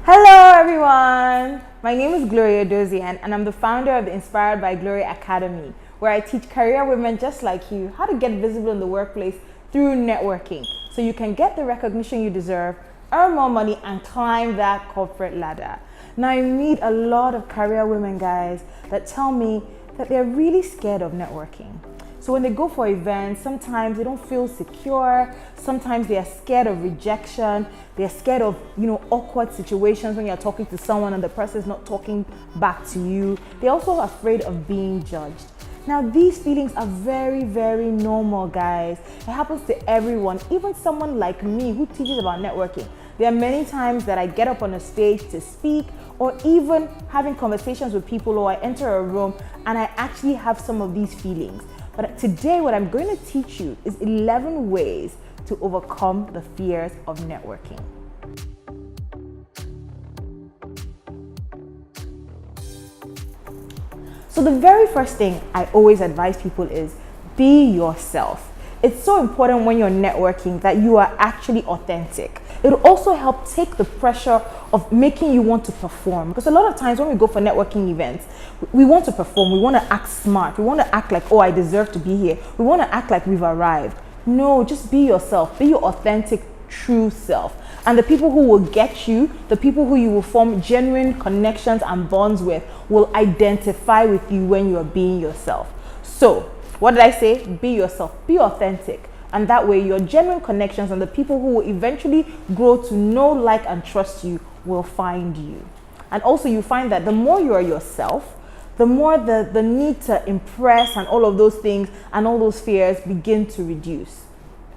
Hello everyone! My name is Gloria Dozian and I'm the founder of the Inspired by Gloria Academy, where I teach career women just like you how to get visible in the workplace through networking so you can get the recognition you deserve, earn more money and climb that corporate ladder. Now I meet a lot of career women, guys, that tell me that they're really scared of networking. So when they go for events, sometimes they don't feel secure. Sometimes they are scared of rejection. They're scared of, awkward situations when you're talking to someone and the person is not talking back to you. They're also afraid of being judged. Now, these feelings are very, very normal, guys. It happens to everyone, even someone like me who teaches about networking. There are many times that I get up on a stage to speak or even having conversations with people, or I enter a room and I actually have some of these feelings. But today, what I'm going to teach you is 11 ways to overcome the fears of networking. So the very first thing I always advise people is be yourself. It's so important when you're networking that you are actually authentic. It'll also help take the pressure of making you want to perform. Because a lot of times when we go for networking events, we want to perform, we want to act smart, we want to act like, oh, I deserve to be here. We want to act like we've arrived. No, just be yourself, be your authentic, true self. And the people who will get you, the people who you will form genuine connections and bonds with will identify with you when you are being yourself. So, what did I say? Be yourself, be authentic. And that way your genuine connections and the people who will eventually grow to know, like, and trust you will find you. And also you find that the more you are yourself, the more the need to impress and all of those things and all those fears begin to reduce.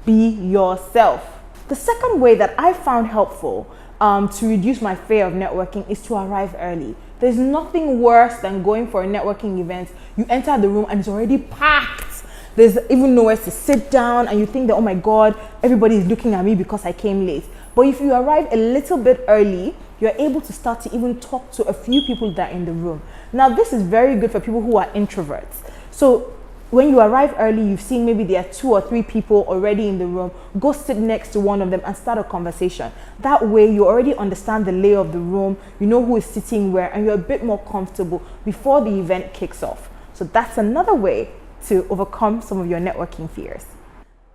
Be yourself. The second way that I found helpful to reduce my fear of networking is to arrive early. There's nothing worse than going for a networking event. You enter the room and it's already packed. There's even nowhere to sit down and you think that, oh my God, everybody is looking at me because I came late. But if you arrive a little bit early, you're able to start to even talk to a few people that are in the room. Now, this is very good for people who are introverts. So when you arrive early, you've seen maybe there are 2 or 3 people already in the room. Go sit next to one of them and start a conversation. That way, you already understand the lay of the room, you know who is sitting where, and you're a bit more comfortable before the event kicks off. So that's another way to overcome some of your networking fears.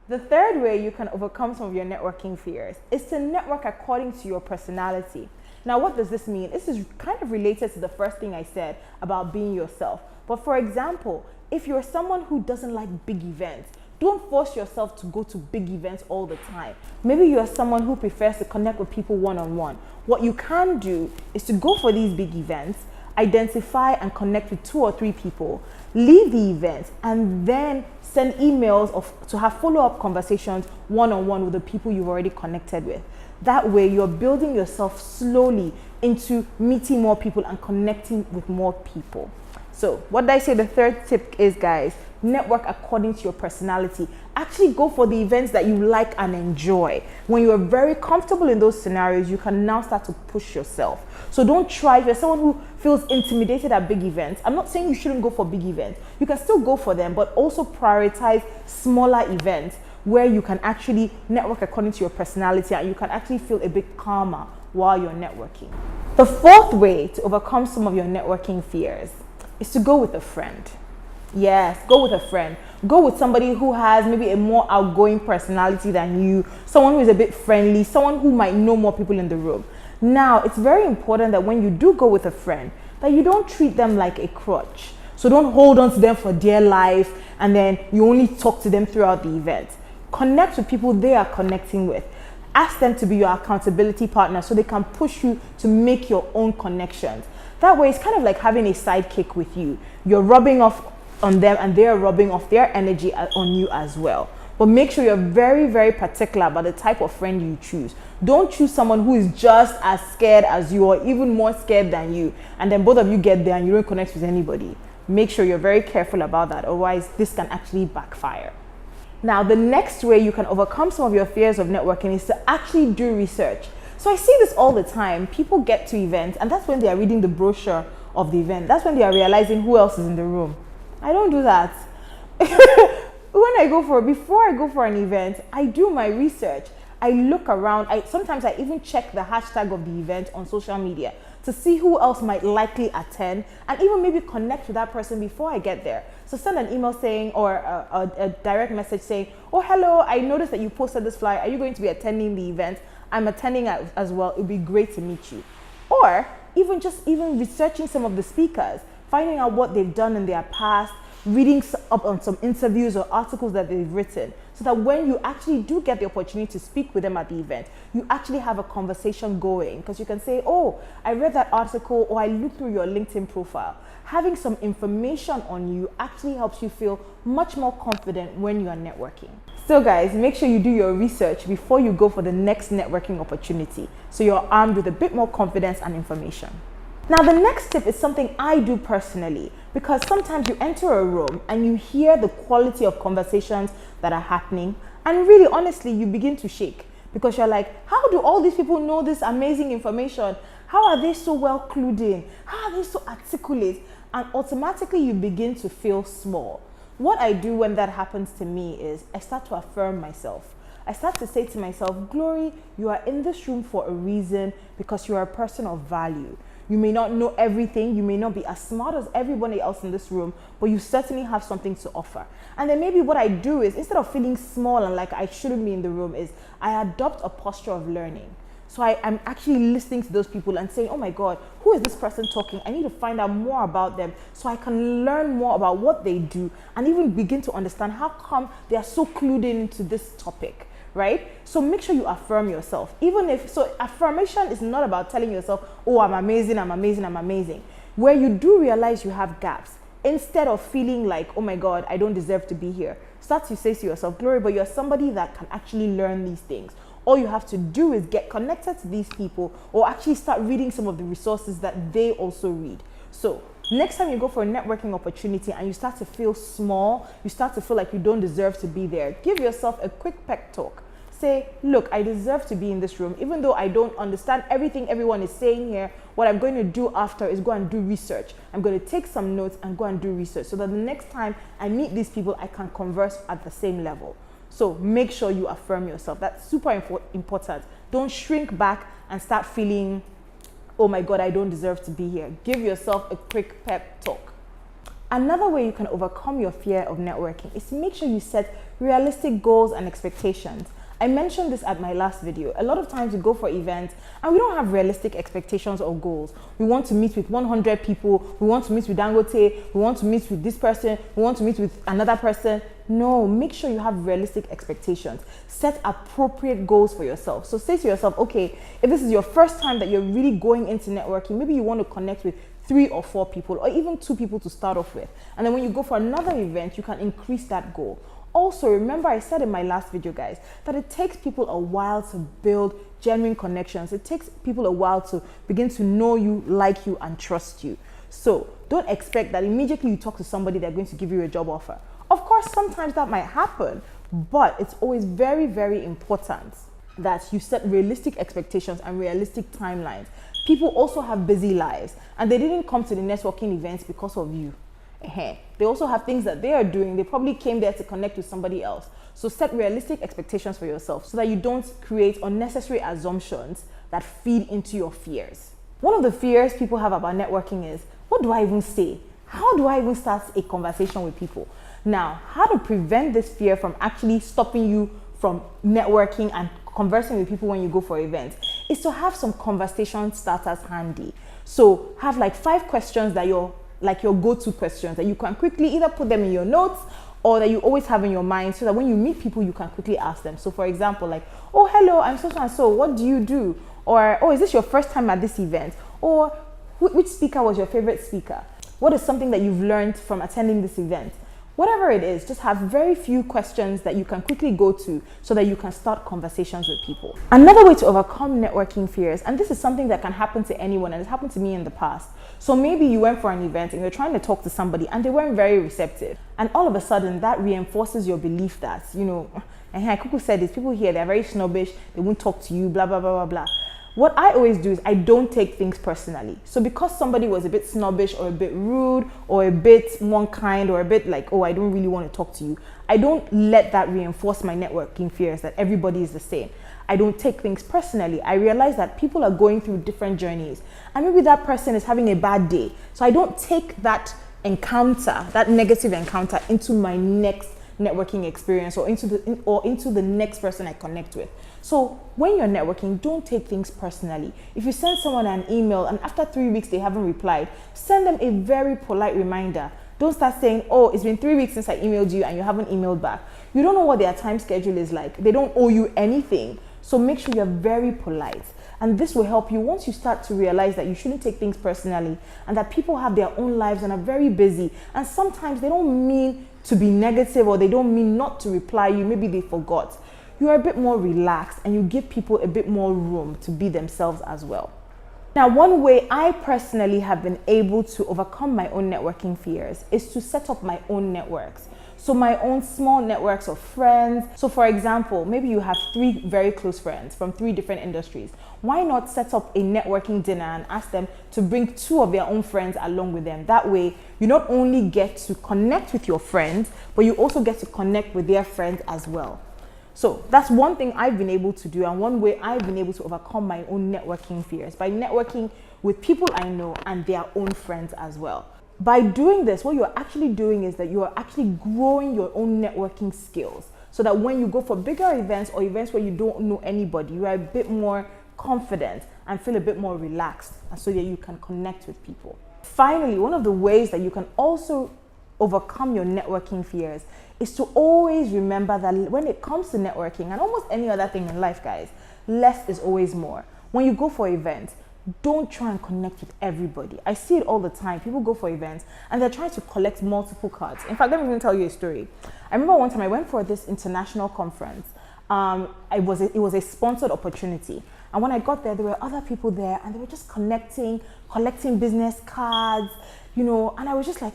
The third way you can overcome some of your networking fears is to network according to your personality. Now, what does this mean? This is kind of related to the first thing I said about being yourself. But for example, if you're someone who doesn't like big events, don't force yourself to go to big events all the time. Maybe you're someone who prefers to connect with people one-on-one. What you can do is to go for these big events, identify and connect with 2 or 3 people, leave the event, and then send emails to have follow-up conversations one-on-one with the people you've already connected with. That way, you're building yourself slowly into meeting more people and connecting with more people. So what did I say? The third tip is, guys, network according to your personality. Actually go for the events that you like and enjoy. When you are very comfortable in those scenarios, you can now start to push yourself. So don't try, if you're someone who feels intimidated at big events, I'm not saying you shouldn't go for big events. You can still go for them, but also prioritize smaller events where you can actually network according to your personality and you can actually feel a bit calmer while you're networking. The fourth way to overcome some of your networking fears is to go with a friend. Yes, go with a friend. Go with somebody who has maybe a more outgoing personality than you, someone who is a bit friendly, someone who might know more people in the room. Now, it's very important that when you do go with a friend, that you don't treat them like a crutch. So don't hold on to them for dear life and then you only talk to them throughout the event. Connect with people they are connecting with. Ask them to be your accountability partner so they can push you to make your own connections. That way, it's kind of like having a sidekick with you. You're rubbing off on them and they're rubbing off their energy on you as well. But make sure you're very, very particular about the type of friend you choose. Don't choose someone who is just as scared as you or even more scared than you. And then both of you get there and you don't connect with anybody. Make sure you're very careful about that. Otherwise, this can actually backfire. Now, the next way you can overcome some of your fears of networking is to actually do research. So I see this all the time. People get to events and that's when they are reading the brochure of the event. That's when they are realizing who else is in the room. I don't do that. Before I go for an event, I do my research. I look around. Sometimes I even check the hashtag of the event on social media to see who else might likely attend, and even maybe connect with that person before I get there. So send an email saying, or a direct message saying, oh, hello, I noticed that you posted this flyer. Are you going to be attending the event? I'm attending as well. It would be great to meet you. Or even researching some of the speakers, finding out what they've done in their past, reading up on some interviews or articles that they've written, so that when you actually do get the opportunity to speak with them at the event, you actually have a conversation going, because you can say, oh, I read that article, or I looked through your LinkedIn profile. Having some information on you actually helps you feel much more confident when you are networking. So guys, make sure you do your research before you go for the next networking opportunity, so you're armed with a bit more confidence and information. Now, the next tip is something I do personally, because sometimes you enter a room and you hear the quality of conversations that are happening, and really honestly, you begin to shake, because you're like, how do all these people know this amazing information? How are they so well clued in? How are they so articulate? And automatically you begin to feel small. What I do when that happens to me is I start to affirm myself. I start to say to myself, Glory, you are in this room for a reason, because you are a person of value. You may not know everything, you may not be as smart as everybody else in this room, but you certainly have something to offer. And then maybe what I do is, instead of feeling small and like I shouldn't be in the room, is I adopt a posture of learning. So I'm actually listening to those people and saying, oh my God, who is this person talking? I need to find out more about them so I can learn more about what they do, and even begin to understand how come they are so clued into this topic. Right? So make sure you affirm yourself. Affirmation is not about telling yourself, oh, I'm amazing, I'm amazing, I'm amazing. Where you do realize you have gaps, instead of feeling like, oh my God, I don't deserve to be here, start to say to yourself, Glory, but you're somebody that can actually learn these things. All you have to do is get connected to these people, or actually start reading some of the resources that they also read. So next time you go for a networking opportunity and you start to feel small, you start to feel like you don't deserve to be there, give yourself a quick pep talk. Say, look, I deserve to be in this room. Even though I don't understand everything everyone is saying here, what I'm going to do after is go and do research. I'm going to take some notes and go and do research, so that the next time I meet these people, I can converse at the same level. So make sure you affirm yourself. That's super important. Don't shrink back and start feeling, oh my God, I don't deserve to be here. Give yourself a quick pep talk. Another way you can overcome your fear of networking is to make sure you set realistic goals and expectations. I mentioned this at my last video. A lot of times we go for events and we don't have realistic expectations or goals. We want to meet with 100 people. We want to meet with Dangote. We want to meet with this person. We want to meet with another person. No, make sure you have realistic expectations. Set appropriate goals for yourself. So say to yourself, okay, if this is your first time that you're really going into networking, maybe you want to connect with 3 or 4 people, or even 2 people to start off with. And then when you go for another event, you can increase that goal. Also, remember I said in my last video, guys, that it takes people a while to build genuine connections. It takes people a while to begin to know you, like you, and trust you. So don't expect that immediately you talk to somebody, they're going to give you a job offer. Of course, sometimes that might happen, but it's always very, very important that you set realistic expectations and realistic timelines. People also have busy lives, and they didn't come to the networking events because of you. They also have things that they are doing. They probably came there to connect with somebody else. So set realistic expectations for yourself, so that you don't create unnecessary assumptions that feed into your fears. One of the fears people have about networking is, what do I even say? How do I even start a conversation with people? Now, how to prevent this fear from actually stopping you from networking and conversing with people when you go for events is to have some conversation starters handy. So have like 5 questions that you're like your go-to questions that you can quickly either put them in your notes, or that you always have in your mind, so that when you meet people, you can quickly ask them. So for example, like, oh, hello, I'm so and so, what do you do? Or, oh, is this your first time at this event? Or which speaker was your favorite speaker? What is something that you've learned from attending this event? Whatever it is, just have very few questions that you can quickly go to, so that you can start conversations with people. Another way to overcome networking fears, and this is something that can happen to anyone, and it's happened to me in the past. So maybe you went for an event and you're trying to talk to somebody and they weren't very receptive. And all of a sudden that reinforces your belief that, you know, and Kuku said this, people here, they're very snobbish, they won't talk to you, blah, blah, blah, blah, blah. What I always do is I don't take things personally. So because somebody was a bit snobbish or a bit rude or a bit unkind or a bit like, oh, I don't really want to talk to you, I don't let that reinforce my networking fears that everybody is the same. I don't take things personally. I realize that people are going through different journeys, and maybe that person is having a bad day. So I don't take that encounter, that negative encounter, into my next networking experience or into the next person I connect with. So when you're networking, don't take things personally. If you send someone an email and after 3 weeks they haven't replied, send them a very polite reminder. Don't start saying, oh, it's been 3 weeks since I emailed you and you haven't emailed back. You don't know what their time schedule is like. They don't owe you anything. So make sure you're very polite. And this will help you once you start to realize that you shouldn't take things personally and that people have their own lives and are very busy. And sometimes they don't mean to be negative or they don't mean not to reply you. Maybe they forgot. You are a bit more relaxed and you give people a bit more room to be themselves as well. Now, one way I personally have been able to overcome my own networking fears is to set up my own networks. So my own small networks of friends. So for example, maybe you have 3 very close friends from 3 different industries. Why not set up a networking dinner and ask them to bring 2 of their own friends along with them? That way, you not only get to connect with your friends, but you also get to connect with their friends as well. So that's one thing I've been able to do, and one way I've been able to overcome my own networking fears, by networking with people I know and their own friends as well. By doing this, what you're actually doing is that you are actually growing your own networking skills, so that when you go for bigger events or events where you don't know anybody, you are a bit more confident and feel a bit more relaxed, and so that you can connect with people. Finally, one of the ways that you can also overcome your networking fears is to always remember that when it comes to networking and almost any other thing in life, guys, less is always more. When you go for events, don't try and connect with everybody. I see it all the time. People go for events and they're trying to collect multiple cards. In fact, let me even tell you a story. I remember one time I went for this international conference. It was a sponsored opportunity. And when I got there, there were other people there and they were just collecting business cards, and I was just like,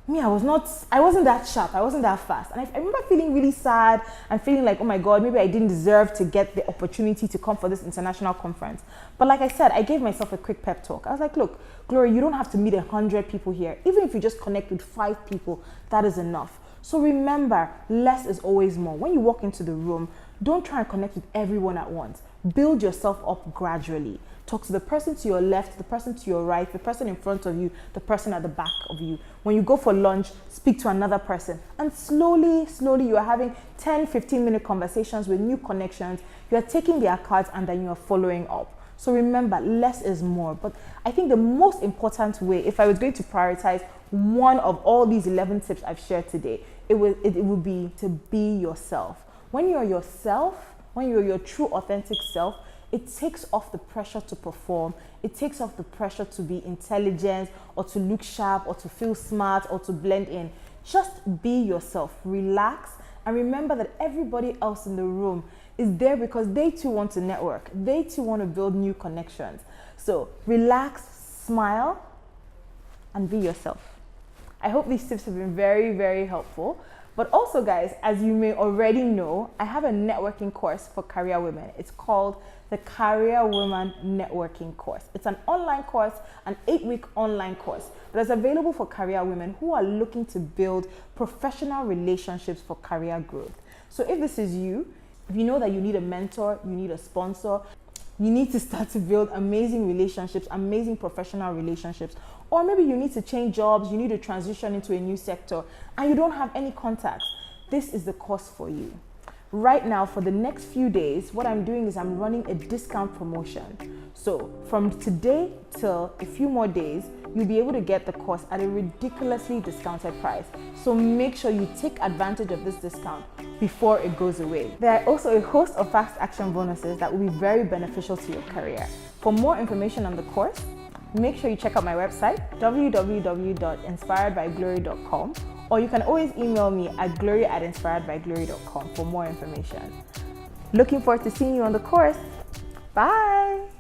me, I wasn't that sharp. I wasn't that fast. And I remember feeling really sad and feeling like, oh my God, maybe I didn't deserve to get the opportunity to come for this international conference. But like I said, I gave myself a quick pep talk. I was like, look, Glory, you don't have to meet 100 people here. Even if you just connect with 5 people, that is enough. So remember, less is always more. When you walk into the room, don't try and connect with everyone at once. Build yourself up gradually. Talk to the person to your left, the person to your right, the person in front of you, the person at the back of you. When you go for lunch, speak to another person. And slowly, you are having 10, 15-minute conversations with new connections. You are taking their cards and then you are following up. So remember, less is more. But I think the most important way, if I was going to prioritize one of all these 11 tips I've shared today, it would be to be yourself. When you're yourself, when you're your true authentic self, it takes off the pressure to perform. It takes off the pressure to be intelligent or to look sharp or to feel smart or to blend in. Just be yourself, relax, and remember that everybody else in the room is there because they too want to network. They too want to build new connections. So relax, smile, and be yourself. I hope these tips have been very, very helpful. But also, guys, as you may already know, I have a networking course for career women. It's called the Career Woman Networking Course. It's an online course, an 8-week online course that is available for career women who are looking to build professional relationships for career growth. So if this is you, if you know that you need a mentor, you need a sponsor, you need to start to build amazing relationships, amazing professional relationships, or maybe you need to change jobs, you need to transition into a new sector, and you don't have any contacts, this is the course for you. Right now, for the next few days, what I'm doing is I'm running a discount promotion. So from today till a few more days, you'll be able to get the course at a ridiculously discounted price. So make sure you take advantage of this discount before it goes away. There are also a host of fast action bonuses that will be very beneficial to your career. For more information on the course, make sure you check out my website, www.inspiredbyglory.com, or you can always email me at glory@inspiredbyglory.com for more information. Looking forward to seeing you on the course. Bye!